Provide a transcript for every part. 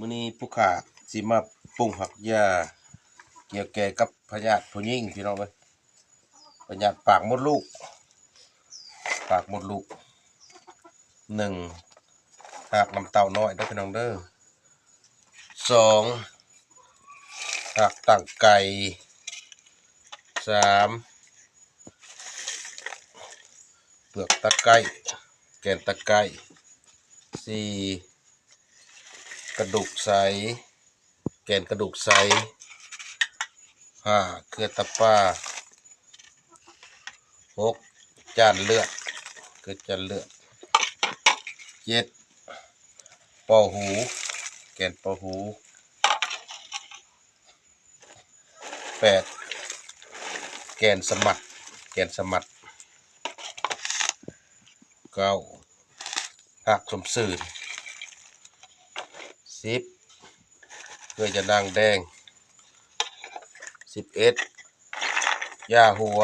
มื้อนี้ผู้ข้าสิมาปรุงผักหญ้าเกี่ยวแก่กับพยาธิผู้หญิงพี่น้องเอ้ยพยาธิปากมดลูก1หากน้ำเต้าน้อยเด้อพี่น้องเด้อ2หากตั้งไก่3เปลือกตะไคร้แกนตะไคร้4กระดูกใสแกนกระดูกใส5เกลือตะป่า6จานเลือดเกลือจานเลือด7ปอหูแกนปอหู8แกนสมัด9หักสมสื่น10เกลือจะนางแดง11ยาหัว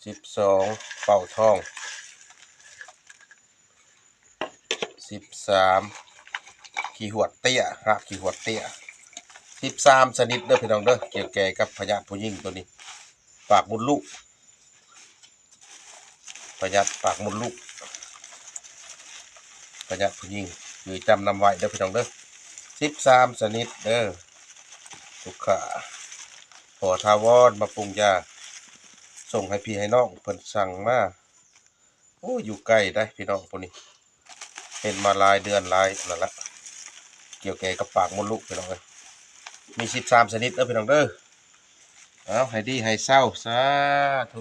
12เป่าท้อง13ขี้หวดเตี้ยหักขี้หวดเตี้ย13ชนิดเด้อพี่น้องเด้อเกี่ยวแก่กับพยาธิผู้หญิงตัวนี้ปากมดลูกพยาธิปากมดลูกพยาธิผู้หญิงคือจำนำไว้เด้อพี่น้องเด้อ13ชนิดเด้อลูกค้าพอทาวรมาปรุงยาส่งให้พี่ให้น้องเพิ่นสั่งมาโอ้อยู่ใกล้ได้พี่น้องพวกนี้เป็นมาหลายเดือนหลายนั่นละเกี่ยวแก่กับปากมดลูกพี่น้องเอ้ยมี13ชนิดเด้อพี่น้องเด้อเอาให้ดีให้เศร้าสาธุ